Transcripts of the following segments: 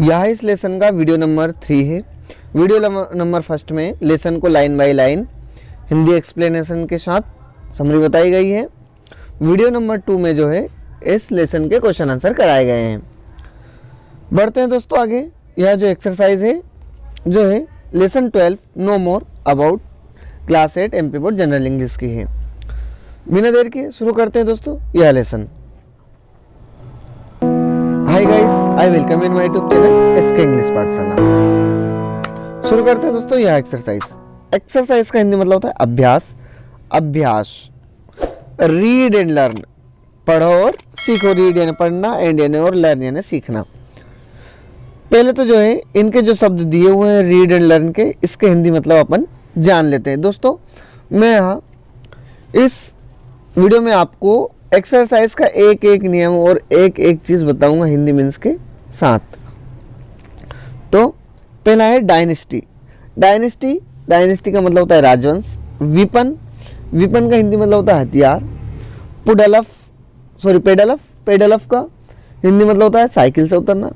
यह इस लेसन का वीडियो नंबर 3 है। वीडियो नंबर फर्स्ट में लेसन को line by line Hindi explanation के साथ समरी बताई गई है। वीडियो नंबर 2 में जो है इस लेसन के क्वेश्चन आंसर कराए गए हैं। बढ़ते हैं दोस्तों आगे। यह जो एक्सरसाइज है जो है lesson 12 no more about class 8 MP board general English की है। बिना देर के शुरू करते हैं दोस्तों यह लेसन। Hi guys, I welcome in my YouTube channel SK English पाठशाला। शुरू करते हैं दोस्तों यह एक्सरसाइज। एक्सरसाइज का हिंदी मतलब होता है अभ्यास। अभ्यास रीड एंड लर्न, पढ़ो और सीखो। रीड यानी पढ़ना, एंड यानी और, लर्न यानी सीखना। पहले तो जो है इनके जो शब्द दिए हुए हैं रीड एंड लर्न के, इसके हिंदी मतलब अपन जान लेते हैं। दोस्तों मैं यहाँ इस वीडियो में आपको एक्सरसाइज का एक एक नियम और एक एक चीज़ बताऊंगा हिंदी मीन्स के साथ। तो पहला है डायनेस्टी। डायनेस्टी डायनेस्टी का मतलब होता है राजवंश। विपन, विपन का हिंदी मतलब होता है हथियार। पेडलफ, पेडलफ का हिंदी मतलब होता है साइकिल से उतरना।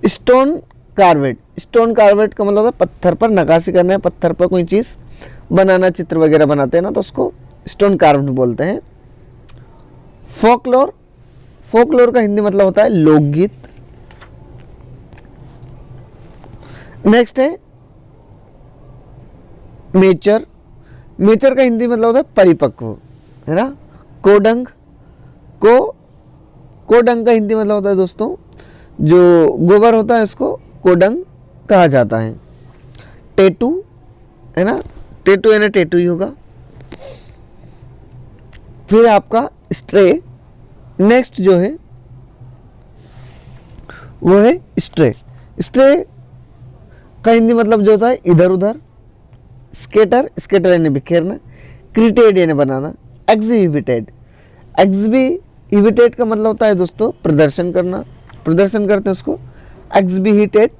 स्टोन कार्वेट, स्टोन कार्वेट का मतलब होता है पत्थर पर नक्काशी करना है, पत्थर पर कोई चीज़ बनाना, चित्र वगैरह बनाते हैं ना, तो उसको स्टोन कार्वेट बोलते हैं। फोकलोर, फोकलोर का हिंदी मतलब होता है लोकगीत। नेक्स्ट है मेचर। मेचर का हिंदी मतलब होता है परिपक्व, है ना। कोडंग, कोडंग का हिंदी मतलब होता है दोस्तों जो गोबर होता है इसको कोडंग कहा जाता है। टेटू, है ना, टेटू यानी टेटू ही होगा। फिर आपका स्ट्रे। नेक्स्ट जो है वो है स्ट्रे। स्ट्रे का हिंदी मतलब जो होता है इधर उधर। स्केटर, स्केटर यानी बिखेरना। क्रिटेड यानी बनाना। एग्जिबिटेड, एग्जिबिटेड का मतलब होता है दोस्तों प्रदर्शन करना, प्रदर्शन करते हैं उसको एग्जिबिटेड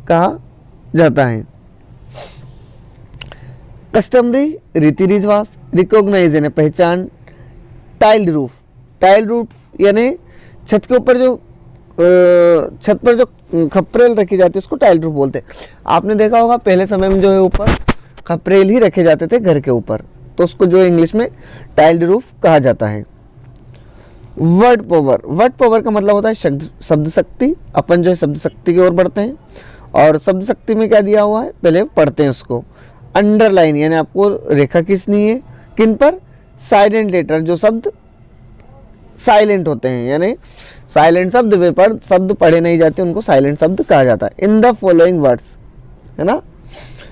कहा जाता है। कस्टमरी रीति रिवाज। रिकॉग्नाइज यानी पहचान। टाइल्ड रूफ, टाइल रूफ यानी छत के ऊपर जो छत पर जो खपरेल रखी जाती है उसको टाइल रूफ बोलते हैं। आपने देखा होगा पहले समय में जो है ऊपर खपरेल ही रखे जाते थे घर के ऊपर, तो उसको जो इंग्लिश में टाइल्ड रूफ कहा जाता है। वर्ड पावर, वर्ड पावर का मतलब होता है शब्द शक्ति। अपन जो है शब्द शक्ति की ओर बढ़ते हैं, और शब्द शक्ति में क्या दिया हुआ है पहले पढ़ते हैं उसको। अंडरलाइन यानी आपको रेखा खींचनी है। किन पर? साइलेंट लेटर, जो शब्द साइलेंट होते हैं, यानी साइलेंट शब्द वे पर शब्द पढ़े नहीं जाते उनको साइलेंट शब्द कहा जाता है। इन द फॉलोइंग वर्ड्स, है ना,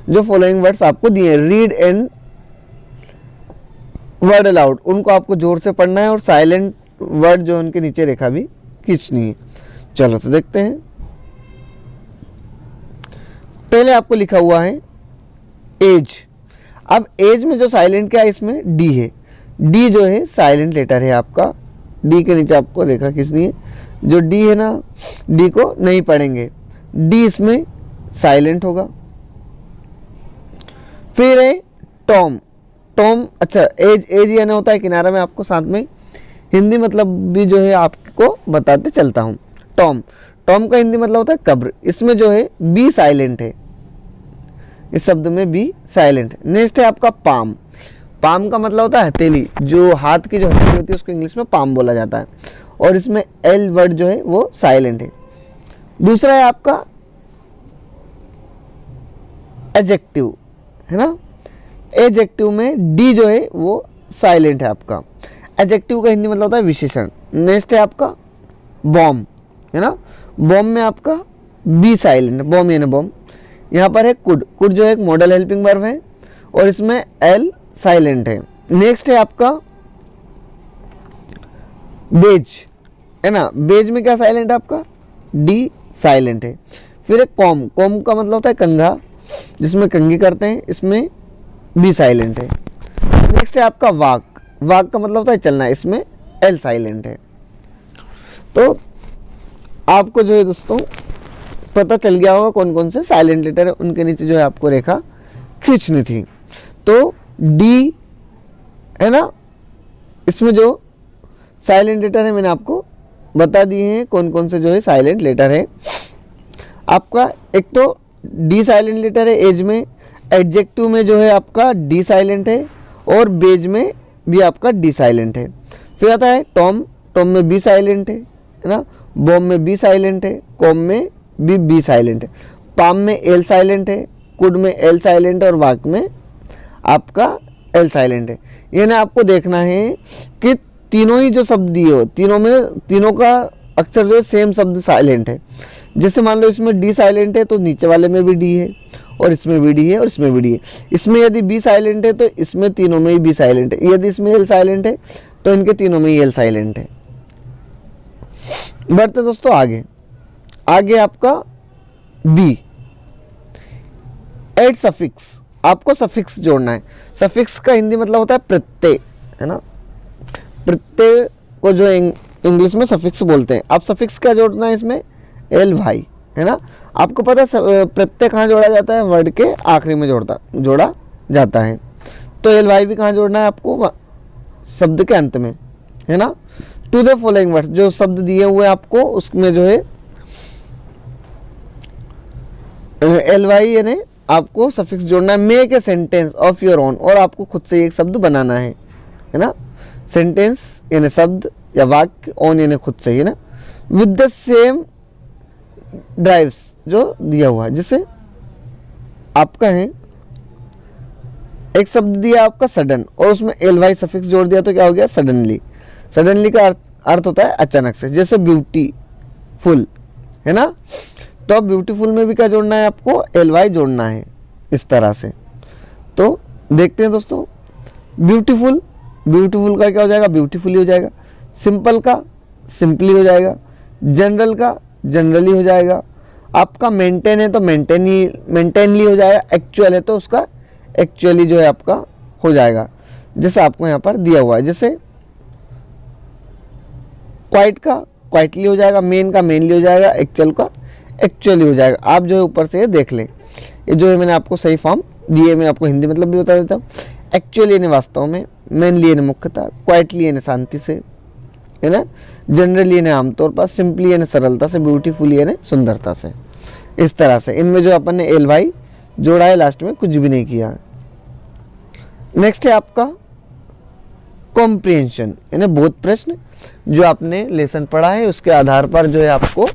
जो फॉलोइंग वर्ड्स आपको दिए रीड एंड वर्ड अलाउड, उनको आपको जोर से पढ़ना है और साइलेंट वर्ड जो उनके नीचे रेखा भी खींचनी है। चलो तो देखते हैं। पहले आपको लिखा हुआ है एज। अब एज में जो साइलेंट क्या है इसमें डी है। डी जो है साइलेंट लेटर है आपका। डी के नीचे आपको रेखा खींचनी है। जो डी है ना, डी को नहीं पढ़ेंगे, डी इसमें साइलेंट होगा। फिर है टॉम। टॉम, अच्छा एज, एज यानी होता है किनारा में, आपको साथ में हिंदी मतलब भी जो है आपको बताते चलता हूँ। टॉम, टॉम का हिंदी मतलब होता है कब्र। इसमें जो है बी साइलेंट है, इस शब्द में बी साइलेंट है। नेक्स्ट है आपका पाम। पाम का मतलब होता है हथेली, जो हाथ की जो हथेली होती है उसको इंग्लिश में पाम बोला जाता है, और इसमें एल वर्ड जो है वो साइलेंट है। दूसरा है आपका एडजेक्टिव, है ना। एडजेक्टिव में डी जो है वो साइलेंट है आपका। एडजेक्टिव का हिंदी मतलब होता है विशेषण। नेक्स्ट है आपका बॉम्ब, है ना। बॉम्ब में आपका बी साइलेंट, बॉम्ब यानी बॉम्ब। यहाँ पर है कुड। कुड जो है एक मॉडल हेल्पिंग वर्ब है और इसमें एल साइलेंट है। नेक्स्ट है आपका बेज, है ना। बेज में क्या साइलेंट है आपका? डी साइलेंट है। फिर एक कॉम। कॉम का मतलब होता है कंघा, जिसमें कंघी करते हैं, इसमें बी साइलेंट है। नेक्स्ट है आपका वाक। वाक का मतलब होता है चलना, इसमें एल साइलेंट है। तो आपको जो है दोस्तों पता चल गया होगा कौन कौन से साइलेंट लेटर है, उनके नीचे जो है आपको रेखा खींचनी थी। तो डी, है ना, इसमें जो साइलेंट लेटर है मैंने आपको बता दिए हैं कौन कौन से जो है साइलेंट लेटर है। आपका एक तो डी साइलेंट लेटर है एज में, एडजेक्टिव में जो है आपका डी साइलेंट है, और बेज में भी आपका डी साइलेंट है। फिर आता है टॉम, टॉम में बी साइलेंट है ना, बॉम में बी साइलेंट है, कॉम में भी बी साइलेंट है, पाम में एल साइलेंट है, कुड में एल साइलेंट है, और वाक में आपका एल साइलेंट है। यानी आपको देखना है कि तीनों ही जो शब्द दिए हो, तीनों का अक्षर जो सेम शब्द साइलेंट है। जैसे मान लो इसमें डी साइलेंट है तो नीचे वाले में भी डी है, और इसमें भी डी है, और इसमें भी डी है। इसमें यदि बी साइलेंट है तो इसमें तीनों में ही बी साइलेंट है। यदि इसमें एल साइलेंट है तो इनके तीनों में ही एल साइलेंट है। बढ़ते दोस्तों आगे, आगे आपका बी, एड सफिक्स, आपको सफिक्स जोड़ना है। सफिक्स का हिंदी मतलब होता है प्रत्यय, है ना। प्रत्यय को जो इंग्लिश में सफिक्स बोलते हैं। आप सफिक्स क्या जोड़ना है इसमें, एल वाई, है ना। आपको पता है प्रत्यय कहाँ जोड़ा जाता है, वर्ड के आखिरी में जोड़ा जाता है। तो एल वाई भी कहाँ जोड़ना है आपको, शब्द के अंत में, है ना। टू द फॉलोइंग वर्ड्स, जो शब्द दिए हुए आपको उसमें जो है एल वाई यानी आपको सफिक्स जोड़ना है। Make a sentence of your own, और आपको खुद से एक शब्द बनाना है ना। सेंटेंस यानी शब्द या वाक्य, ओन यानी खुद से, है ना। विद द सेम ड्राइव्स जो दिया हुआ है। जैसे आपका है एक शब्द दिया आपका सडन, और उसमें एल वाई सफिक्स जोड़ दिया तो क्या हो गया, सडनली। सडनली का अर्थ होता है अचानक से। जैसे ब्यूटीफुल, है ना, तो अब ब्यूटीफुल में भी क्या जोड़ना है आपको, एल वाई जोड़ना है इस तरह से। तो देखते हैं दोस्तों, ब्यूटीफुल, ब्यूटीफुल का क्या हो जाएगा, ब्यूटीफुली हो जाएगा। सिंपल का सिंपली हो जाएगा। जनरल का जनरली हो जाएगा। आपका मेंटेन है तो मेंटेनली हो जाएगा। एक्चुअल है तो उसका एक्चुअली जो है आपका हो जाएगा, जैसे आपको यहाँ पर दिया हुआ है। जैसे क्वाइट का क्वाइटली हो जाएगा, मेन का मेनली हो जाएगा, एक्चुअल का एक्चुअली हो जाएगा। आप जो है ऊपर से देख लें, ये जो है मैंने आपको सही फॉर्म दिए, मैं आपको हिंदी मतलब भी बता देता हूँ। एक्चुअली यानी वास्तव में, मेनली यानी मुख्यतः, क्वाइटली यानी शांति से, है ना, जनरली यानी आमतौर पर, सिंपली यानी सरलता से, ब्यूटीफुली यानी सुंदरता से। इस तरह से इनमें जो अपन ने एल वाई जोड़ा है, लास्ट में कुछ भी नहीं किया। नेक्स्ट है आपका कॉम्प्रिहेंशन यानी बोध प्रश्न। जो आपने लेसन पढ़ा है उसके आधार पर जो है आपको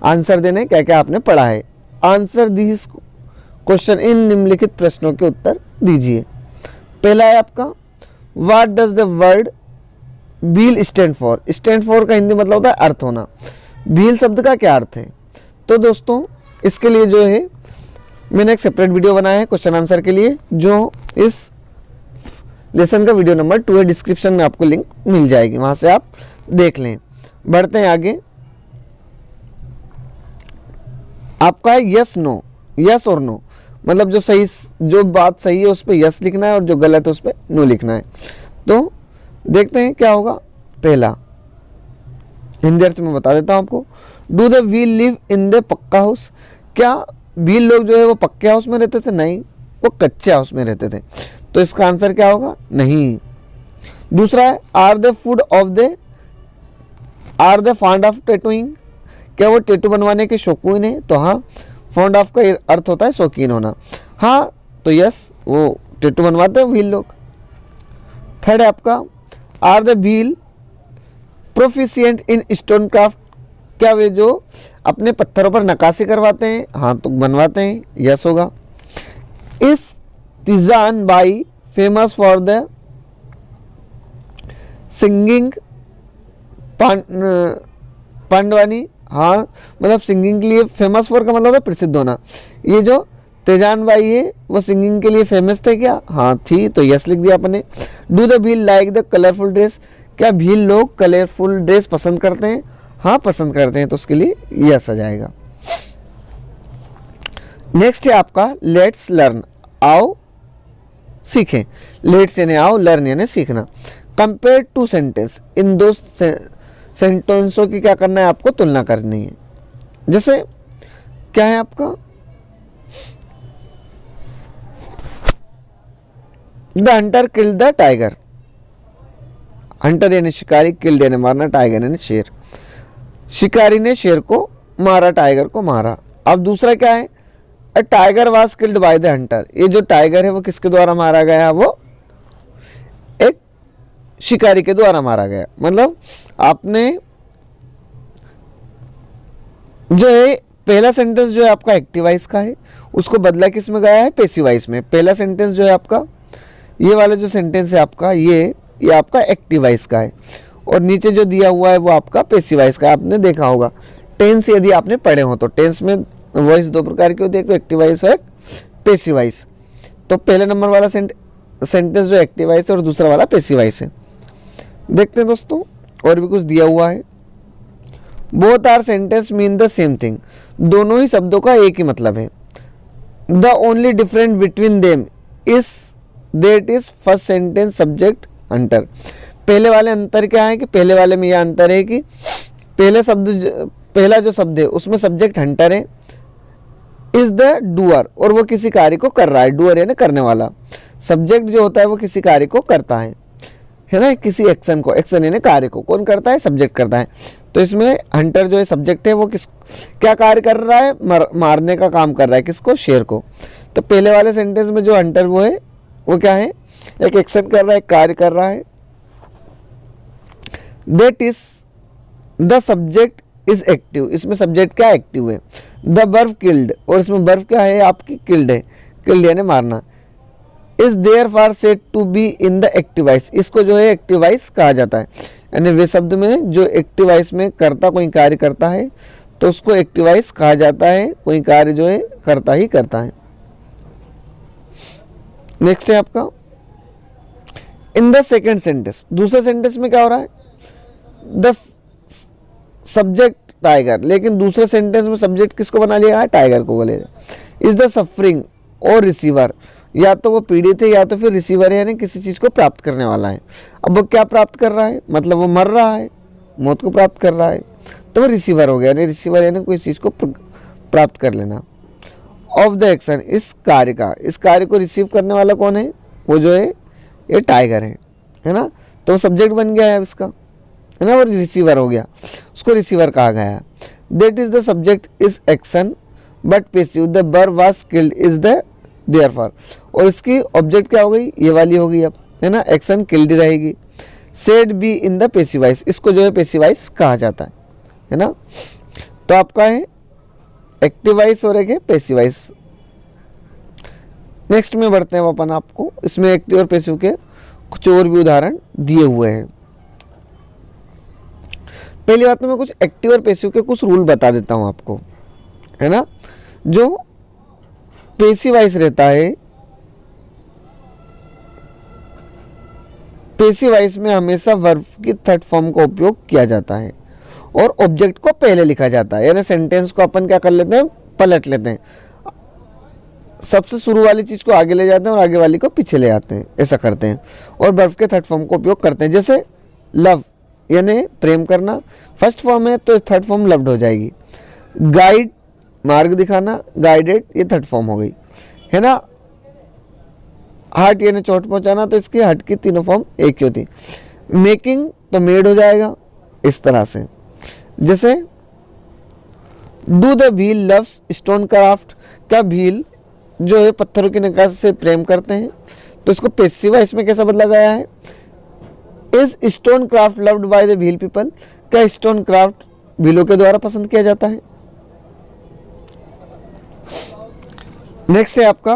आंसर देने, क्या क्या आपने पढ़ा है। आंसर दिस क्वेश्चन, इन निम्नलिखित प्रश्नों के उत्तर दीजिए। पहला है आपका, what does the word wheel stand for. Stand for का हिंदी मतलब होता है अर्थ होना। व्हील शब्द का क्या अर्थ है। तो दोस्तों इसके लिए जो है मैंने एक सेपरेट वीडियो बनाया है क्वेश्चन आंसर के लिए, जो इस लेसन का वीडियो नंबर 2 है। डिस्क्रिप्शन में आपको लिंक मिल जाएगी, वहां से आप देख लें। बढ़ते हैं आगे, आपका है यस नो, यस और नो, मतलब जो बात सही है उस पर यस लिखना है और जो गलत है उस पर नो लिखना है। तो देखते हैं क्या होगा। पहला हिंदी अर्थ में बता देता हूं आपको। Do the wheel live in the पक्का हाउस। क्या व्हील लोग जो है वो पक्के हाउस में रहते थे, नहीं, वो कच्चे हाउस में रहते थे। तो इसका आंसर क्या होगा, नहीं। दूसरा है, are the fond of tattooing. क्या वो टैटू बनवाने के शौकीन है। तो हाँ, फॉन्ड ऑफ का अर्थ होता है शौकीन होना। हाँ तो यस, वो टैटू बनवाते हैं व्हील लोग। थर्ड है आपका, are the well proficient in stone craft. क्या वे जो अपने पत्थरों पर नक्काशी करवाते हैं, हाँ तो बनवाते हैं, यस होगा। इस Teejan Bai famous for the singing Pandavani. हाँ मतलब सिंगिंग के लिए फेमस फॉर का मतलब होता है प्रसिद्ध होना। ये जो तेजान बाई है वो सिंगिंग के लिए फेमस थे क्या, हाँ थी, तो यस लिख दिया आपने। Do the Bhil like the colourful dress. क्या भील लोग कलरफुल ड्रेस पसंद करते हैं, हाँ पसंद करते हैं, तो उसके लिए यस आ जाएगा। नेक्स्ट है आपका लेट्स लर्न, आओ सीखें। लेट्स यानी आओ, लर्न यानी सीखना। कंपेयर टू सेंटेंस, इन दो सेंटेंसों की क्या करना है आपको, तुलना करनी है। जैसे क्या है आपका, the Hunter killed the tiger. Hunter यानी शिकारी, किल्ड यानी मारना, टाइगर यानी शेर। शिकारी ने शेर को मारा, टाइगर को मारा। अब दूसरा क्या है, a tiger was killed by the Hunter. ये जो टाइगर है वो किसके द्वारा मारा गया, वो एक शिकारी के द्वारा मारा गया। मतलब आपने जो है पहला सेंटेंस जो है आपका एक्टिव वॉइस का है, उसको बदला किस में गया है, पैसिव वॉइस में। पहला सेंटेंस जो है आपका, ये वाला जो सेंटेंस है आपका, ये आपका एक्टिव वॉइस का है, और नीचे जो दिया हुआ है वो आपका पैसिव वॉइस का है। आपने देखा होगा टेंस, यदि आपने पढ़े हो तो टेंस में वॉइस दो प्रकार की होती है, एक तो एक्टिव वॉइस और एक पैसिव वॉइस। तो पहले नंबर वाला सेंटेंस जो एक्टिव वॉइस है और दूसरा वाला पैसिव वॉइस है। देखते हैं दोस्तों, और भी कुछ दिया हुआ है। Both are sentence mean the same thing, दोनों ही शब्दों का एक ही मतलब है। The only different between them is that is first sentence subject hunter. पहले वाले अंतर क्या है कि पहले वाले में यह अंतर है कि पहला जो शब्द है उसमें सब्जेक्ट हंटर है, इज द डूअर, और वो किसी कार्य को कर रहा है। डूअर यानी करने वाला, सब्जेक्ट जो होता है वो किसी कार्य को करता है ना, किसी एक्शन को, एक्शन यानी कार्य को कौन करता है, सब्जेक्ट करता है। तो इसमें हंटर जो है सब्जेक्ट है, वो क्या कार्य कर रहा है, मारने का काम कर रहा है, किसको, शेर को। तो पहले वाले सेंटेंस में जो हंटर वो है वो क्या है, एक एक्शन कर रहा है, एक कार्य कर रहा है। That is the subject is active, इसमें सब्जेक्ट क्या एक्टिव है। द वर्ब किल्ड, और इसमें वर्ब क्या है आपकी, किल्ड है, किल्ड यानी मारना। Is there for said to be in the active voice, इसको जो है एक्टिव वॉइस कहा जाता है। यानी वे शब्द में जो एक्टिव वॉइस में करता कोई कार्य करता है तो उसको एक्टिव वॉइस कहा जाता है, कोई कार्य जो है करता ही करता है। नेक्स्ट है आपका इन द सेकेंड सेंटेंस, दूसरे सेंटेंस में क्या हो रहा है, द सब्जेक्ट टाइगर, लेकिन दूसरे सेंटेंस में सब्जेक्ट किसको बना लिया है, टाइगर को बोले। इज द सफरिंग और रिसीवर, या तो वो पीड़ित है या तो फिर रिसीवर है, यानी किसी चीज़ को प्राप्त करने वाला है। अब वो क्या प्राप्त कर रहा है, मतलब वो मर रहा है, मौत को प्राप्त कर रहा है, तो वो रिसीवर हो गया। यानी रिसीवर यानी कोई चीज़ को प्राप्त कर लेना। ऑफ द एक्शन, इस कार्य का, इस कार्य को रिसीव करने वाला कौन है, वो जो है ये टाइगर है ना। तो वो सब्जेक्ट बन गया है इसका, है ना, और रिसीवर हो गया, उसको रिसीवर कहा गया। That is the subject is action but passive, the bird was killed is the therefore, और इसकी ऑब्जेक्ट क्या हो गई, ये वाली हो गई अब, है ना, एक्शन किल्ड रहेगी। Said B in the passive voice, इसको जो है पैसिव वॉइस कहा जाता है ना। तो आपका है एक्टिव वॉइस और एक है पैसिव वॉइस। नेक्स्ट में बढ़ते हैं अपन, आपको इसमें एक्टिव और पैसिव के कुछ और भी उदाहरण दिए हुए हैं। पहली बात में मैं कुछ एक्टिव और पैसिव के कुछ रूल बता देता हूं आपको, है ना। जो पैसिव वॉइस रहता है, पैसिव वॉइस में हमेशा वर्ब की थर्ड फॉर्म का उपयोग किया जाता है और ऑब्जेक्ट को पहले लिखा जाता है। यानी सेंटेंस को अपन क्या कर लेते हैं, पलट लेते हैं, सबसे शुरू वाली चीज को आगे ले जाते हैं और आगे वाली को पीछे ले आते हैं, ऐसा करते हैं। और वर्ब के थर्ड फॉर्म का उपयोग करते हैं। जैसे लव यानी प्रेम करना, फर्स्ट फॉर्म है तो थर्ड फॉर्म लव्ड हो जाएगी। गाइड मार्ग दिखाना, गाइडेड, ये थर्ड फॉर्म हो गई, है ना। हर्ट यानी चोट पहुंचाना, तो इसकी हर्ट की तीनों फॉर्म एक ही होती। मेकिंग तो मेड हो जाएगा, इस तरह से। जैसे do the Bhil loves stone craft, क्या भील जो है पत्थरों की नक्काशी से प्रेम करते हैं, तो इसको पैसिव है, इसमें कैसा बदला गया है, is stone craft loved by the Bhil people, क्या स्टोन क्राफ्ट भीलों के द्वारा पसंद किया जाता है। नेक्स्ट है आपका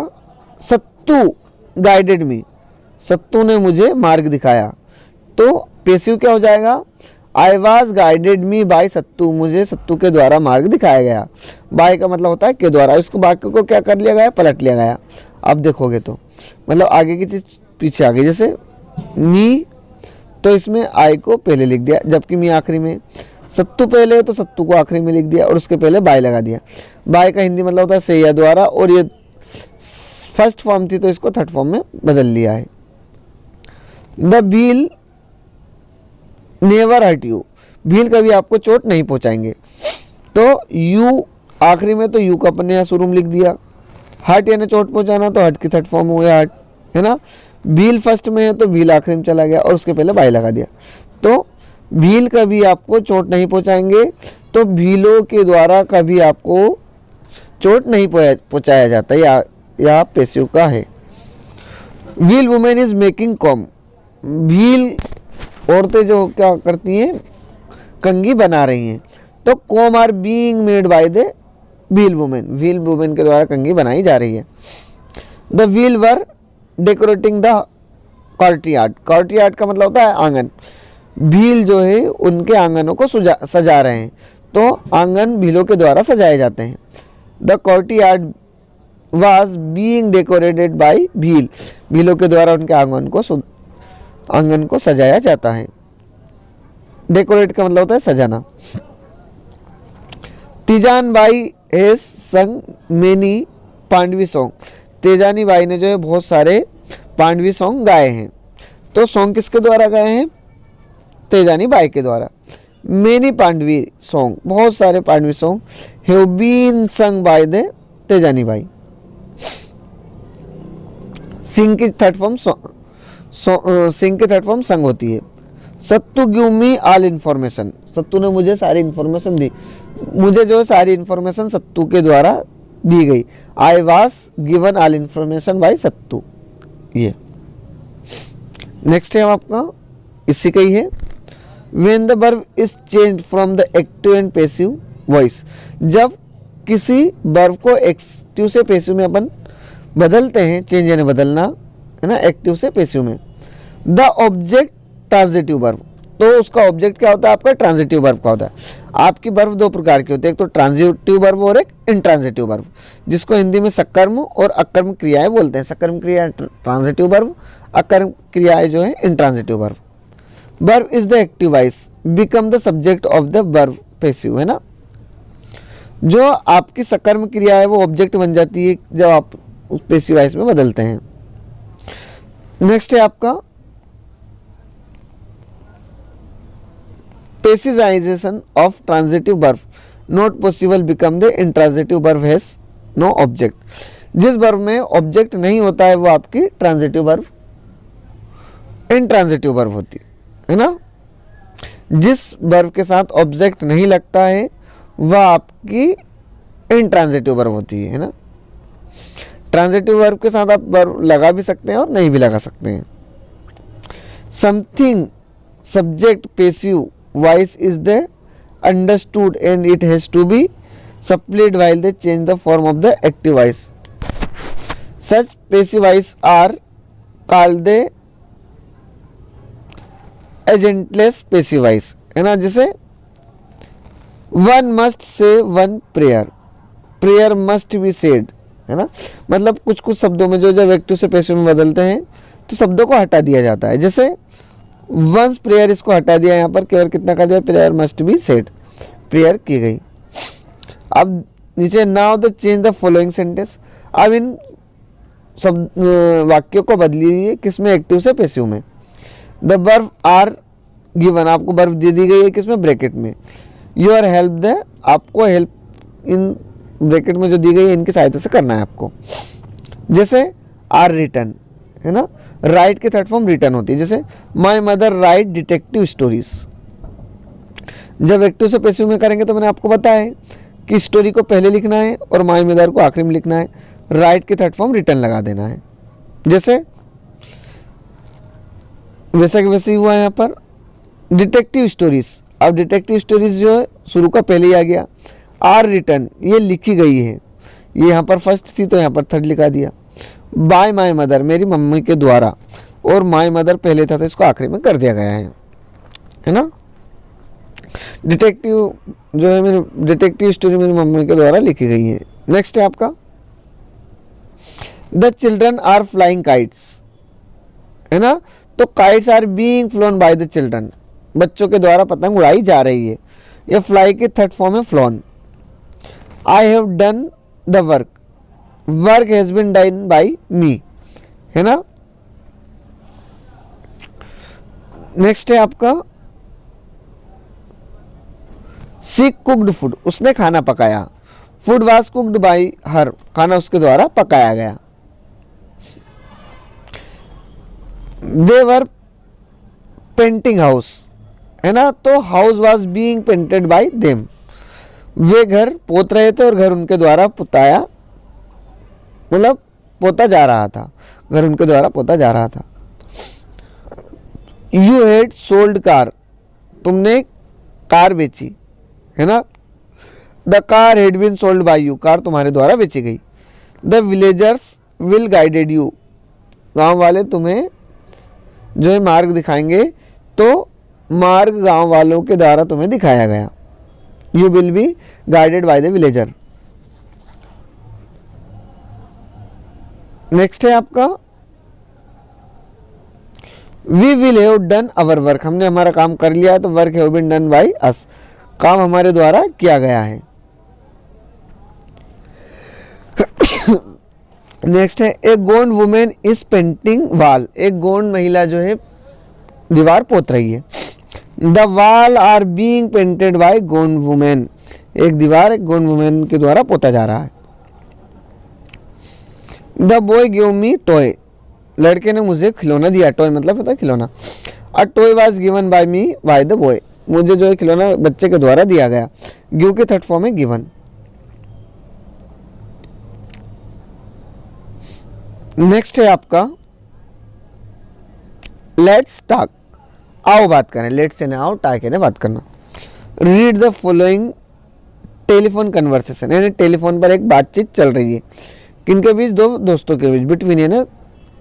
सत्तू गाइडेड मी, सत्तू ने मुझे मार्ग दिखाया, तो पैसिव क्या हो जाएगा, I was guided me by Sattu, मुझे सत्तू के द्वारा मार्ग दिखाया गया। बाय का मतलब होता है के द्वारा, इसको वाक्य को क्या कर लिया गया, पलट लिया गया। अब देखोगे तो मतलब आगे की चीज पीछे आ गई। जैसे मी, तो इसमें आई को पहले लिख दिया, जबकि मी आखिरी में। सत्तू पहले तो सत्तू को आखिरी में लिख दिया और उसके पहले बाय लगा दिया। बाय का हिंदी मतलब होता है से या द्वारा, और ये फर्स्ट फॉर्म थी तो इसको थर्ड फॉर्म में बदल लिया है। The Bhil never hurt you, Bhil कभी आपको चोट नहीं पहुंचाएंगे, तो यू आखिरी में, तो यू का अपन ने शुरू में लिख दिया। हर्ट यानी चोट पहुंचाना, तो हर्ट की थर्ड फॉर्म हो गया हर्ट, है ना। भील फर्स्ट में है तो भील आखिरी में चला गया और उसके पहले बाय लगा दिया। तो भील कभी आपको चोट नहीं पहुंचाएंगे, तो भीलों के द्वारा कभी आपको चोट नहीं पहुंचाया जाता, या पेशियों का है। Wheel women is making com, wheel औरतें जो क्या करती हैं, कंघी बना रही हैं। तो comb are being made by the Bhil women, Bhil women के द्वारा कंघी बनाई जा रही है। The Bhil were decorating the courtyard, courtyard का मतलब होता है आंगन, भील जो है उनके आंगनों को सजा रहे हैं। तो आंगन भीलों के द्वारा सजाए जाते हैं। The courtyard was being decorated by Bhil, भीलों के द्वारा उनके आंगन को सजाया जाता है। डेकोरेट का मतलब होता है सजाना। Teejan Bai has sung many Pandavani song, Teejan Bai ने जो है बहुत सारे पांडवी सॉन्ग गाए हैं। तो सॉन्ग किसके द्वारा गाए हैं, तेजानी बाई के द्वारा। मेनी पांडवी सॉन्ग, बहुत सारे Pandavani song have been sung by the Teejan Bai. Sing की थर्ड फॉर्म संग होती है। Sattu give me all information, Sattu ने मुझे सारी इन्फॉर्मेशन दी, मुझे जो सारी इन्फॉर्मेशन सत्तू के द्वारा दी गई। I was given all information by Sattu. ये नेक्स्ट है आपका इसी का ही है। When the verb is changed from the active and passive voice, जब किसी वर्ब को एक्टिव से पैसिव में अपन बदलते हैं, चेंज यानी बदलना है ना, एक्टिव से पैसिव में। द ऑब्जेक्ट ट्रांजिटिव वर्ब, तो उसका ऑब्जेक्ट क्या होता है आपका, ट्रांजिटिव वर्ब का होता है। आपकी वर्ब दो प्रकार की होती है, एक तो ट्रांजिटिव वर्ब और एक इंट्रांजिटिव वर्ब, जिसको हिंदी में सकर्म और अकर्म क्रियाएं बोलते हैं। सकर्म क्रिया ट्रांजिटिव वर्ब, अकर्म क्रियाएं जो है intransitive verb. Verb is the active voice become the subject of the verb passive, है ना। जो आपकी सकर्म क्रिया है वो ऑब्जेक्ट बन जाती है जब आप उस पैसिव वॉइस में बदलते हैं। नेक्स्ट है आपका passivization of transitive verb not possible become the intransitive verb has no object. जिस वर्ब में ऑब्जेक्ट नहीं होता है वो आपकी ट्रांजिटिव वर्ब इंट्रांजिटिव वर्ब होती है ना। जिस वर्ब के साथ ऑब्जेक्ट नहीं लगता है वह आपकी इंट्रांजिटिव वर्ब होती है ना। ट्रांजिटिव वर्ब के साथ आप वर्ब लगा भी सकते हैं और नहीं भी लगा सकते हैं। Something subject passive voice is the understood and it has to be supplied while they change the form of the active voice. Such passive voice are called the agentless passive voice, है ना। जैसे one must say one prayer, prayer must be said, है ना। मतलब कुछ कुछ शब्दों में जो जब एक्टिव से पैसिव में बदलते हैं तो शब्दों को हटा दिया जाता है। जैसे वंस प्रेयर, इसको हटा दिया, यहाँ पर केवल कितना कर दिया, prayer must be said, prayer की गई। अब नीचे now the change the following sentence, अब इन सब वाक्यों को बदलिए किसमें, एक्टिव से पैसिव में। द वर्ब आर गिवन, आपको वर्ब दे दी गई है किसमें, ब्रैकेट में। योर हेल्प द, आपको हेल्प इन ब्रैकेट में जो दी गई है इनकी सहायता से करना है आपको। जैसे आर रिटन, है ना, राइट की थर्ड फॉर्म रिटन होती है। जैसे my mother right detective stories, जब एक्टिव से पैसिव में करेंगे तो मैंने आपको बताया कि स्टोरी को पहले लिखना है और माई मदर को आखिरी में लिखना है, राइट की थर्ड फॉर्म रिटर्न लगा देना है। जैसे वैसा कि वैसे ही हुआ यहाँ पर डिटेक्टिव स्टोरीज, अब डिटेक्टिव स्टोरीज जो है शुरू का पहले ही आ गया। आर रिटर्न, ये लिखी गई है, ये यहाँ पर फर्स्ट थी तो यहाँ पर थर्ड लिखा दिया। बाय माई मदर, मेरी मम्मी के द्वारा, और माई मदर पहले था तो इसको आखिरी में कर दिया गया है ना। डिटेक्टिव जो है मेरी डिटेक्टिव स्टोरी मेरी मम्मी के द्वारा लिखी गई है। नेक्स्ट है आपका the children are flying kites, है ना। तो kites are being flown by the children, बच्चों के द्वारा पतंग उड़ाई जा रही है। ये फ्लाई की थर्ड फॉर्म है flown. I have done the work, work has been done by me, है ना। नेक्स्ट है आपका शी कुक्ड फूड, उसने खाना पकाया। फूड वाज कुक्ड बाय हर, खाना उसके द्वारा पकाया गया। दे वर पेंटिंग हाउस, है ना, तो house was being painted by them, वे घर पोत रहे थे और घर उनके द्वारा पुताया, मतलब पोता जा रहा था, घर उनके द्वारा पोता जा रहा था। यू हैड सोल्ड कार, तुमने कार बेची, है ना। The car had been sold by you, car तुम्हारे द्वारा बेची गई। The villagers will guided you, गांव वाले तुम्हें जो है मार्ग दिखाएंगे, तो मार्ग गांव वालों के द्वारा तुम्हें दिखाया गया। You will be guided by the villager. Next है आपका we will have done our work, हमने हमारा काम कर लिया, तो work have been done by us, काम हमारे द्वारा किया गया है। नेक्स्ट है a Gond women is painting wall, एक गोंड महिला जो है दीवार पोत रही है। The wall are being painted by Gond women, एक दीवार एक गोंड वुमेन के द्वारा पोता जा रहा है। The boy give me toy, लड़के ने मुझे खिलौना दिया, टॉय मतलब होता है खिलौना। A toy was given by me by the boy, मुझे जो है खिलौना बच्चे के द्वारा दिया गया। गिव के थर्ड फॉर्म है गिवन। नेक्स्ट है आपका लेट्स टॉक, आओ बात करें, लेट्स से आओ, टाक ने बात करना। Read the following telephone conversation, यानी टेलीफोन पर एक बातचीत चल रही है, किनके बीच, दो दोस्तों के बीच, बिटवीन यानी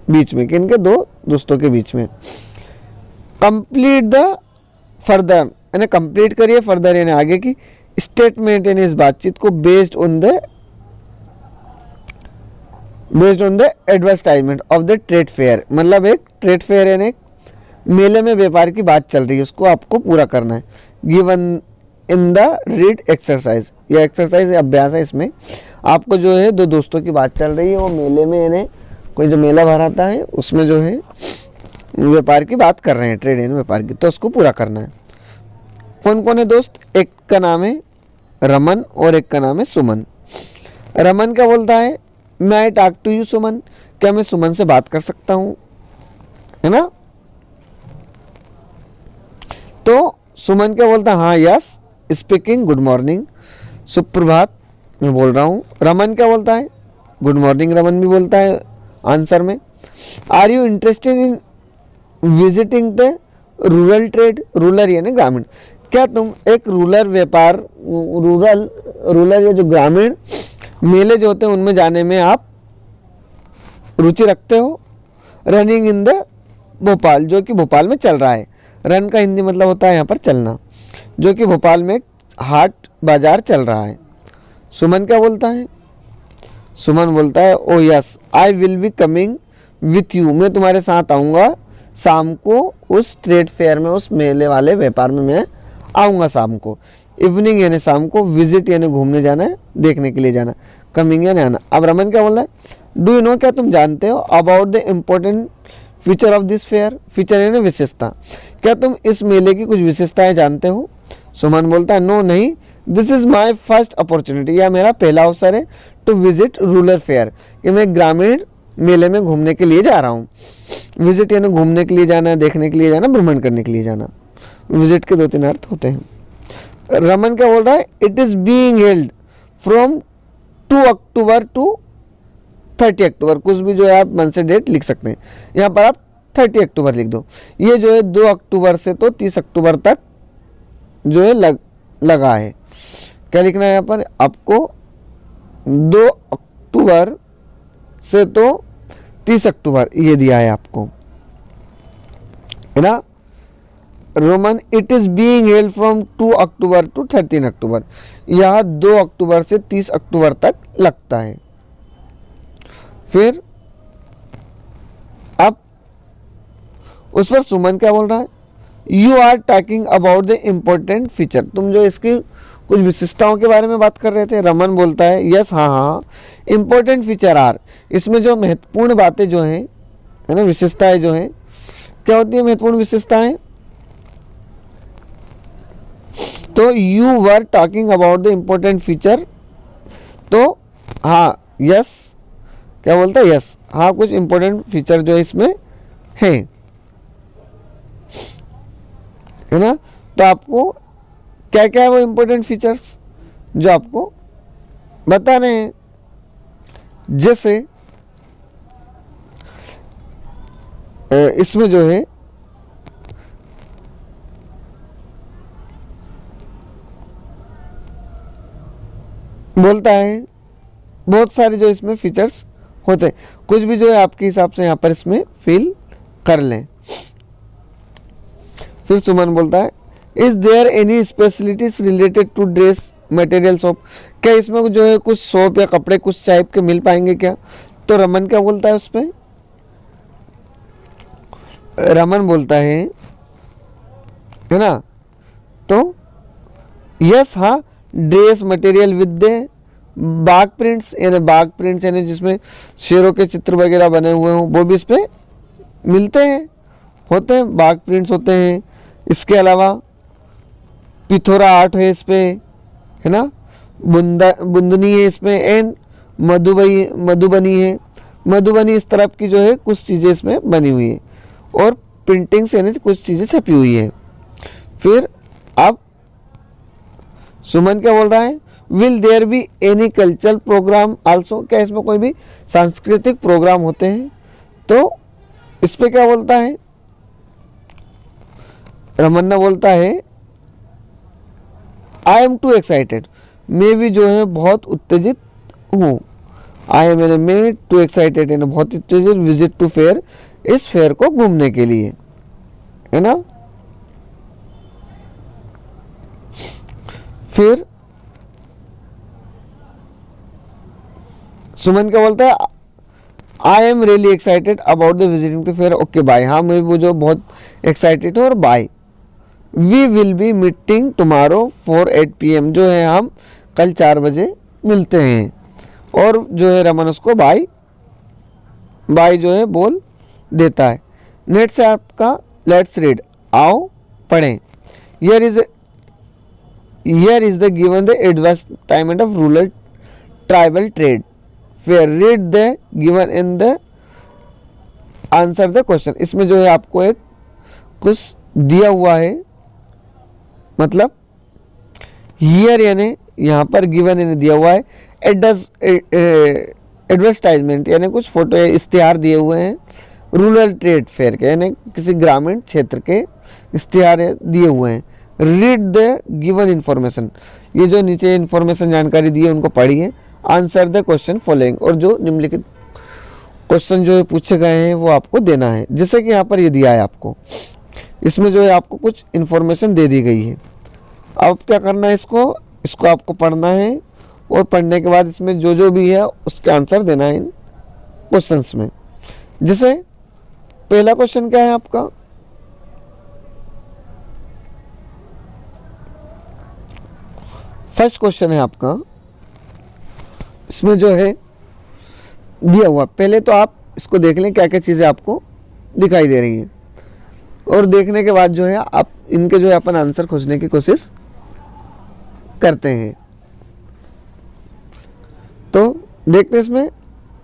बीच में, किनके, दो दोस्तों के बीच में। कंप्लीट द फर्दर, यानी कंप्लीट करिए, फर्दर यानी आगे की स्टेटमेंट, यानी इस बातचीत को based on the advertisement of the trade fair, मतलब एक ट्रेड फेयर यानी मेले में व्यापार की बात चल रही है, उसको आपको पूरा करना है। Given in the read exercise, यह एक्सरसाइज अभ्यास है, इसमें आपको जो है दो दोस्तों की बात चल रही है, वो मेले में यानी कोई जो मेला भराता है उसमें जो है व्यापार की बात कर रहे हैं, ट्रेड यानी व्यापार की, तो उसको पूरा करना है। कौन कौन है दोस्त, एक का नाम है रमन और एक का नाम है सुमन। रमन क्या बोलता है, मैं आई टॉक टू यू सुमन, क्या मैं सुमन से बात कर सकता हूं, है ना। तो सुमन क्या बोलता है, हाँ यस स्पीकिंग, गुड मॉर्निंग, सुप्रभात मैं बोल रहा हूँ। रमन क्या बोलता है, गुड मॉर्निंग रमन भी बोलता है आंसर में। Are you interested in visiting the rural trade, rural यानी ग्रामीण, क्या तुम एक रूरल व्यापार, रूरल या जो ग्रामीण मेले जो होते हैं उनमें जाने में आप रुचि रखते हो। रनिंग इन द भोपाल, जो कि भोपाल में चल रहा है, रन का हिंदी मतलब होता है यहाँ पर चलना, जो कि भोपाल में हाट बाजार चल रहा है। सुमन क्या बोलता है, सुमन बोलता है ओ yes I will be coming with you, मैं तुम्हारे साथ आऊँगा शाम को उस ट्रेड फेयर में, उस मेले वाले व्यापार में मैं आऊँगा शाम को। इवनिंग यानी शाम को, विजिट यानी घूमने जाना है, देखने के लिए जाना, कमिंग यानी आना। अब रमन क्या बोल रहा है, डू यू नो, क्या तुम जानते हो, about the important feature of this fair, feature यानी विशेषता, क्या तुम इस मेले की कुछ विशेषताएं जानते हो। सुमन बोलता है नो नहीं, this is my first opportunity, यह मेरा पहला अवसर है टू विजिट रूरल फेयर, कि मैं ग्रामीण मेले में घूमने के लिए जा रहा हूँ। विजिट यानी घूमने के लिए जाना, देखने के लिए जाना, भ्रमण करने के लिए जाना। विजिट के दो तीन अर्थ होते हैं। रमन क्या बोल रहा है, it is being held from 2 October to 30 October, कुछ भी जो है आप मन से डेट लिख सकते हैं, यहाँ पर आप 30 अक्टूबर लिख दो। ये जो है 2 अक्टूबर से तो 30 अक्टूबर तक जो है लगा है। क्या लिखना है यहाँ पर आपको, 2 अक्टूबर से तो 30 अक्टूबर ये दिया है आपको, है ना। Roman it is being held from 2 October to 13 October, यह 2 अक्टूबर से 30 अक्टूबर तक लगता है। फिर अब उस पर सुमन क्या बोल रहा है, you are talking about the important feature, तुम जो इसकी कुछ विशेषताओं के बारे में बात कर रहे थे। रमन बोलता है यस हाँ हाँ, इम्पोर्टेंट फीचर आर, इसमें जो महत्वपूर्ण बातें जो हैं, है ना, विशेषताएं जो हैं, क्या होती है महत्वपूर्ण विशेषताएं। तो you were talking about the important feature, तो हाँ यस क्या बोलता है, यस हाँ कुछ इम्पोर्टेंट फीचर जो इसमें है ना। तो आपको क्या क्या है वो इम्पोर्टेंट फीचर्स, जो आपको बताने हैं। जैसे इसमें जो है बोलता है बहुत सारे जो इसमें फीचर्स होते हैं, कुछ भी जो है आपके हिसाब से यहाँ पर इसमें फिल कर लें। फिर सुमन बोलता है is there any specialities related to dress material shop, क्या इसमें जो है कुछ शॉप या कपड़े कुछ टाइप के मिल पाएंगे क्या? तो रमन क्या बोलता है उस पर? रमन बोलता है ना, तो यस हाँ, dress material with the Bagh prints, यानी बाग प्रिंट्स यानी जिसमें शेरों के चित्र वगैरह बने हुए हों, वो भी इस पे मिलते हैं, होते हैं, बाग प्रिंट्स होते हैं। इसके अलावा पिथोरा आर्ट है इस पे, है ना, बुंदनी है इसमें, एंड मधुबनी है। मधुबनी इस तरफ की जो है कुछ चीज़ें इसमें बनी हुई है, और प्रिंटिंग्स यानी कुछ चीज़ें छपी हुई है। फिर अब सुमन क्या बोल रहा है, will there be any cultural program also, क्या इसमें कोई भी सांस्कृतिक प्रोग्राम होते हैं? तो इस पे क्या बोलता है? रमन्ना बोलता है आई एम टू एक्साइटेड, मैं भी जो है बहुत उत्तेजित हूँ। आई एम यानी मैं, टू एक्साइटेड यानी बहुत उत्तेजित, विजिट टू फेयर, इस फेयर को घूमने के लिए, है ना। फिर सुमन क्या बोलता है, I am really excited about the visiting the fair, okay bye, हाँ मैं वो जो बहुत एक्साइटेड हूँ, और bye. We will be meeting tomorrow for 8 PM, जो है हम कल 4 बजे मिलते हैं। और जो है रमन उसको बाय बाय जो है बोल देता है। नेट से आपका लेट्स रीड, आओ पढ़ें। Here is the given the advertisement of rural tribal trade fair, read the given in the answer the question. इसमें जो है आपको एक कुछ दिया हुआ है, मतलब हियर यानी यहाँ पर गिवन यानी दिया हुआ है, एडवर्टाइजमेंट यानी कुछ फोटो या इश्तिहार दिए हुए हैं रूरल ट्रेड फेयर के, यानी किसी ग्रामीण क्षेत्र के इश्तिहार दिए हुए हैं। रीड द गिवन इन्फॉर्मेशन, ये जो नीचे इन्फॉर्मेशन जानकारी दी है उनको पढ़िए। आंसर द क्वेश्चन फॉलोइंग, और जो निम्नलिखित क्वेश्चन जो है पूछे गए हैं वो आपको देना है। जैसे कि यहाँ पर ये दिया है आपको, इसमें जो है आपको कुछ इन्फॉर्मेशन दे दी गई है। अब क्या करना है, इसको आपको पढ़ना है, और पढ़ने के बाद इसमें जो जो भी है उसके आंसर देना है इन क्वेश्चंस में। जैसे पहला क्वेश्चन क्या है आपका, फर्स्ट क्वेश्चन है आपका, इसमें जो है दिया हुआ, पहले तो आप इसको देख लें क्या क्या चीज़ें आपको दिखाई दे रही हैं, और देखने के बाद जो है आप इनके जो है अपन आंसर खोजने की कोशिश करते हैं। तो देखते हैं इसमें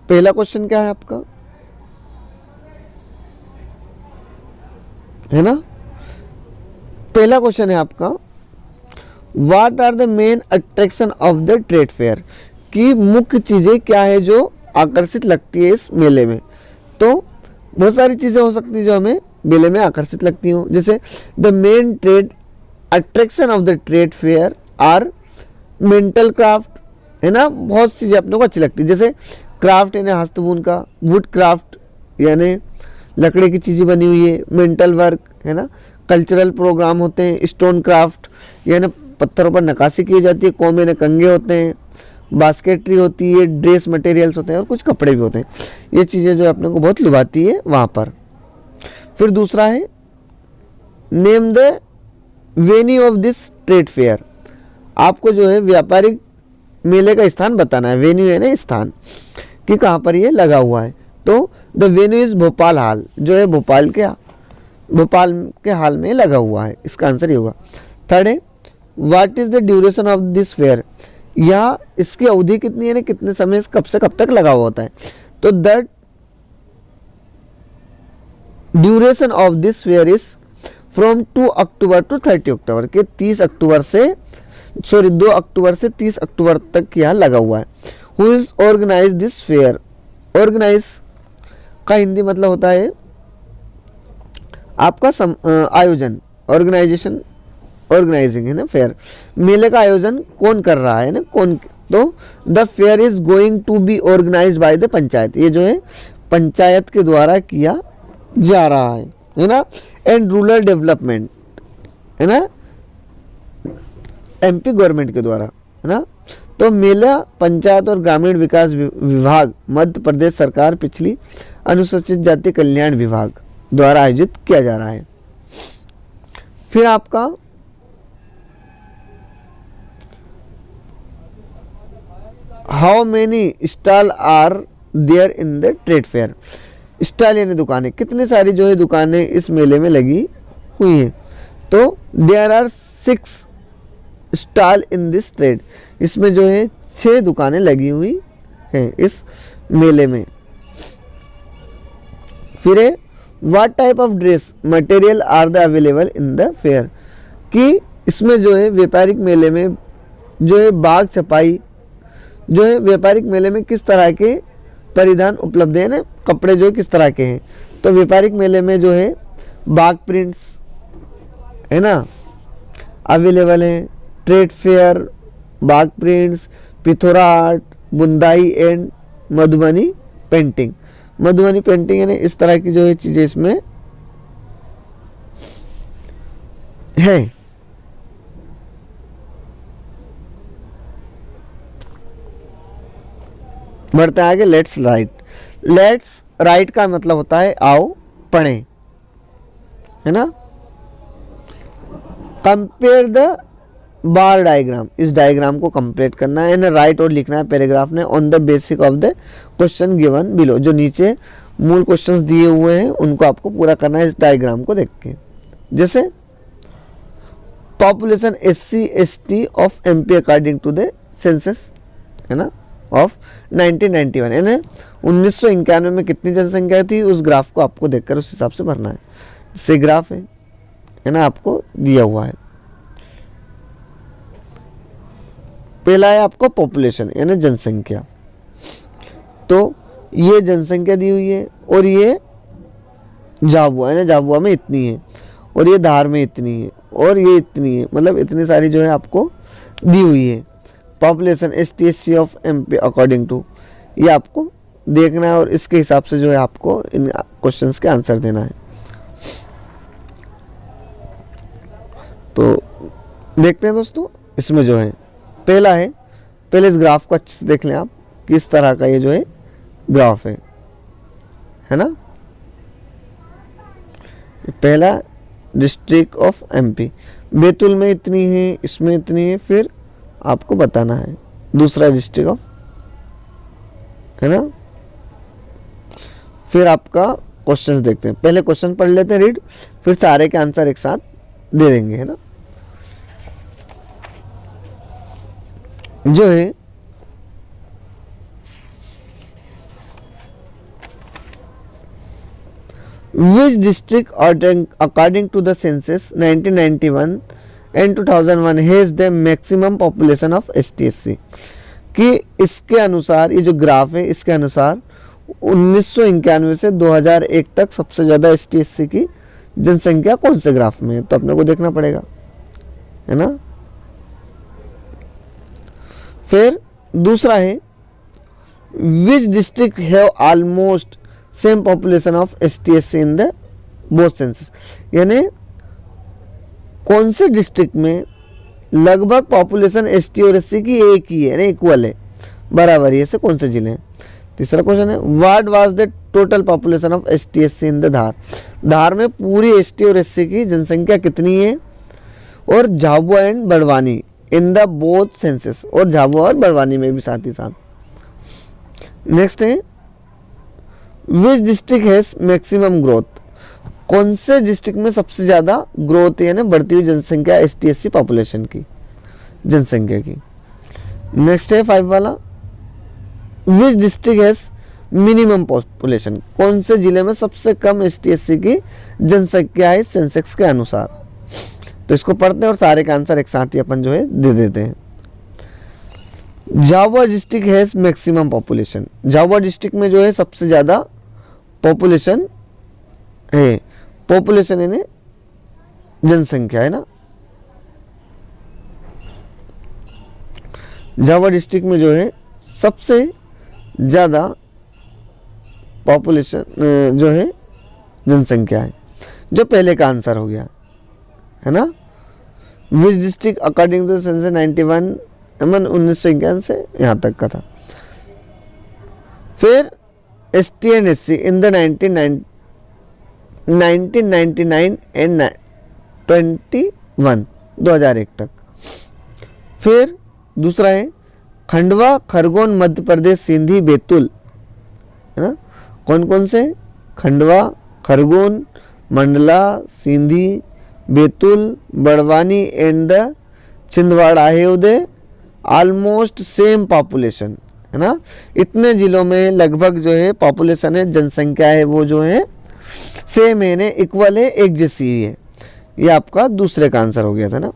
पहला क्वेश्चन क्या है आपका, है ना। पहला क्वेश्चन है आपका, what are the main attraction of the trade fair, की मुख्य चीजें क्या है जो आकर्षित लगती है इस मेले में। तो बहुत सारी चीजें हो सकती है जो हमें मेले में आकर्षित लगती हो, जैसे the main trade attraction of the trade fair are mental craft, है ना, बहुत चीज़ें अपने को अच्छी लगती है। जैसे क्राफ्ट यानी हस्तबून का, वुड क्राफ्ट यानी लकड़ी की चीज़ें बनी हुई है, मेंटल वर्क, है ना, कल्चरल प्रोग्राम होते हैं, स्टोन क्राफ्ट यानी पत्थरों पर नक्काशी की जाती है, कोम यानी कंगे होते हैं, बास्केटरी होती है, ड्रेस मटेरियल्स होते हैं, और कुछ कपड़े भी होते हैं। ये चीज़ें जो अपने को बहुत लुभाती है वहाँ पर। फिर दूसरा है name the venue of this trade fair, आपको जो है व्यापारिक मेले का स्थान बताना है। वेन्यू है ना स्थान कि कहाँ पर ये लगा हुआ है। तो द वेन्यू इज भोपाल हाल, जो है भोपाल के हाल में लगा हुआ है, इसका आंसर ये होगा। थर्ड है what is the duration of this fair, या इसकी अवधि कितनी है ना, कितने समय कब से कब तक लगा हुआ होता है। तो the duration of this fair is from 2 October to 30 October, के 30 अक्टूबर से 2 अक्टूबर से 30 अक्टूबर तक यहाँ लगा हुआ है। Who is organise this fair, organise का हिंदी मतलब होता है आपका आयोजन, ऑर्गेनाइजेशन, ऑर्गेनाइजिंग है ना फेयर। मेले का आयोजन कौन कर रहा है ना, कौन, तो the fair is going to be organised by the panchayat, ये जो है पंचायत के द्वारा किया जा रहा है ना। एंड रूरल डेवलपमेंट है ना, एमपी गवर्नमेंट के द्वारा है ना। तो मेला पंचायत और ग्रामीण विकास विभाग मध्य प्रदेश सरकार पिछली अनुसूचित जाति कल्याण विभाग द्वारा आयोजित किया जा रहा है। फिर आपका how many stall are there in the trade fair, stall यानी दुकानें, कितनी सारी जो है दुकानें इस मेले में लगी हुई हैं। तो there are 6 stall in this trade, इसमें जो है 6 दुकानें लगी हुई हैं इस मेले में। फिर है what type of dress material are the available in the fair, कि इसमें जो है व्यापारिक मेले में जो है बाग छपाई जो है व्यापारिक मेले में किस तरह के परिधान उपलब्ध है ना, कपड़े जो है किस तरह के हैं। तो व्यापारिक मेले में जो है बाग प्रिंट्स है ना अवेलेबल है, trade fair, Bagh prints, Pithora art, बुंदाई and Madhubani painting, Madhubani painting यानी इस तरह की जो है चीजें इसमें है। बढ़ते आगे, लेट्स राइट। लेट्स राइट का मतलब होता है आओ पढ़ें है ना। कंपेयर द बार डायग्राम, इस डायग्राम को कंप्लीट करना है, राइट और लिखना है पैराग्राफ ने on the basic of the question given below, जो नीचे मूल क्वेश्चंस दिए हुए हैं उनको आपको पूरा करना है इस डायग्राम को देख के। जैसे population SC ST of MP according to the census है ना ऑफ 1991, यानी 1991 में कितनी जनसंख्या थी उस ग्राफ को आपको देखकर उस हिसाब से भरना है। से ग्राफ है ना आपको दिया हुआ है। पहला है आपको पॉपुलेशन यानी जनसंख्या, तो ये जनसंख्या दी हुई है और ये झाबुआ है ना, झाबुआ में इतनी है और ये धार में इतनी है और ये इतनी है, मतलब इतनी सारी जो है आपको दी हुई है। Population ST SC of MP according to, ये आपको देखना है और इसके हिसाब से जो है आपको इन क्वेश्चंस के आंसर देना है। तो देखते हैं दोस्तों, इसमें जो है पहला है, पहले इस ग्राफ को अच्छे से देख लें आप, किस तरह का ये जो है ग्राफ है ना। पहला डिस्ट्रिक्ट ऑफ MP, बैतूल में इतनी है, इसमें इतनी है, फिर आपको बताना है। दूसरा डिस्ट्रिक्ट ऑफ है ना, फिर आपका क्वेश्चंस देखते हैं। पहले क्वेश्चन पढ़ लेते हैं रीड, फिर सारे के आंसर एक साथ दे देंगे है ना। जो है which district according to the census 1991 and 2001 has the maximum population of ST/SC, कि इसके अनुसार ये जो ग्राफ है इसके अनुसार 1991 से 2001 तक सबसे ज़्यादा ST/SC की जनसंख्या कौन से ग्राफ में है, तो अपने को देखना पड़ेगा है ना। फिर दूसरा है which district have almost same population of ST/SC in the both census, यानी कौन से डिस्ट्रिक्ट में लगभग पॉपुलेशन ST और SC की एक ही है, इक्वल है, बराबर है, ऐसे कौन से जिले हैं। तीसरा क्वेश्चन है what was the total population of ST/SC in the Dhar, Dhar में पूरी ST और SC की जनसंख्या कितनी है, और Jhabua and Barwani in the both census, और झाबुआ और बड़वानी में भी साथ ही साथ। नेक्स्ट है which district has maximum growth, कौन से डिस्ट्रिक्ट में सबसे ज़्यादा ग्रोथ है ना बढ़ती हुई जनसंख्या ST/SC पॉपुलेशन की जनसंख्या की। नेक्स्ट है 5 वाला which district has minimum population, कौन से जिले में सबसे कम ST/SC की जनसंख्या है सेंसेक्स के अनुसार। तो इसको पढ़ते हैं और सारे का आंसर एक साथ ही अपन जो है दे देते हैं। Jhabua district has maximum population. Jhabua district में जो है सबसे ज़्यादा पॉपुलेशन है। पॉपुलेशन यानी जनसंख्या है ना। झाबुआ डिस्ट्रिक्ट में जो है सबसे ज़्यादा पॉपुलेशन जो है जनसंख्या है, जो पहले का आंसर हो गया है ना। Which district according to census 91 1951 से यहाँ तक का था। फिर ST and SC in the 1999 and 2001 तक। फिर दूसरा है खंडवा, खरगोन, मध्य प्रदेश, सिंधी, बैतूल, है ना। कौन कौन से? Khandwa, Khargone, Mandla, Sindhi, Betul, Barwani and the Chhindwara have the almost same population, है ना। इतने जिलों में लगभग जो है पॉपुलेशन है, जनसंख्या है, वो जो है सेम है, इक्वल है, एक जैसी ही है। ये आपका दूसरे का आंसर हो गया था ना।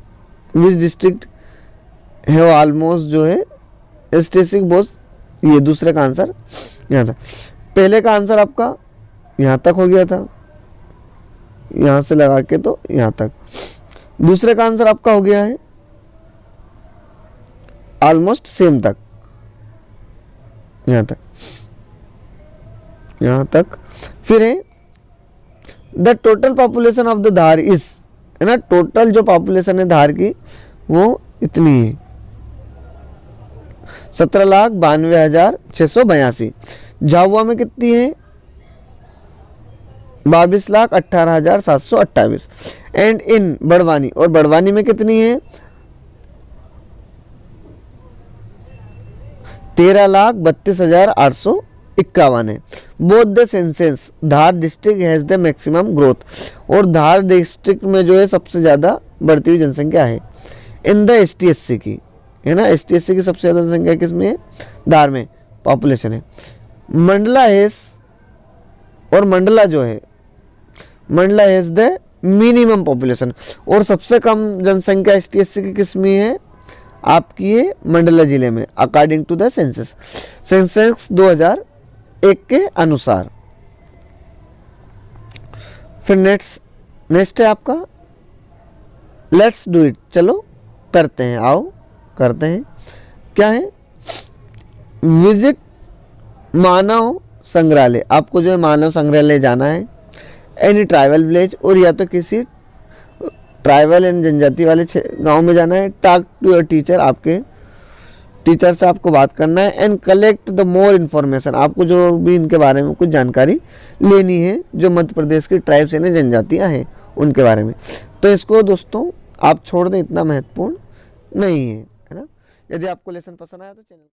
विच डिस्ट्रिक्ट है ऑलमोस्ट जो है स्टेटिस्टिक बोस, ये दूसरे का आंसर यहाँ था। पहले का आंसर आपका यहाँ तक हो गया था, यहाँ से लगा के तो यहाँ तक। दूसरे का आंसर आपका हो गया है ऑलमोस्ट सेम तक, यहाँ तक, यहाँ तक। फिर है the total population of the Dhar is, है ना। टोटल जो पॉपुलेशन है धार की वो इतनी है 17,92,682। झाबुआ में कितनी है? 22,18,728। एंड इन बड़वानी, और बड़वानी में कितनी है? 13,32,851 है। Both the senses Dhar district has the maximum growth, और धार डिस्ट्रिक्ट में जो है सबसे ज़्यादा बढ़ती हुई जनसंख्या है इन द ST/SC की, है ना। ST/SC की सबसे ज़्यादा जनसंख्या किसमें है? धार में पॉपुलेशन है। मंडला हैज, और मंडला जो है Mandla has the minimum population, और सबसे कम जनसंख्या ST/SC की किसमें है? आपकी ये मंडला जिले में, अकॉर्डिंग टू द सेंसस 2001 के अनुसार। फिर नेक्स्ट है आपका लेट्स डू इट, चलो करते हैं, आओ करते हैं। क्या है? विजिट मानव संग्रहालय। आपको जो है मानव संग्रहालय जाना है, एनी ट्राइबल विलेज, और या तो किसी ट्राइबल एंड जनजाति वाले गांव में जाना है। टॉक टू योर टीचर, आपके टीचर से आपको बात करना है। And collect the more information, आपको जो भी इनके बारे में कुछ जानकारी लेनी है, जो मध्य प्रदेश की ट्राइब्स यानी जनजातियाँ हैं उनके बारे में। तो इसको दोस्तों आप छोड़ दें, इतना महत्वपूर्ण नहीं है, है ना। यदि आपको लेसन पसंद आया तो चैनल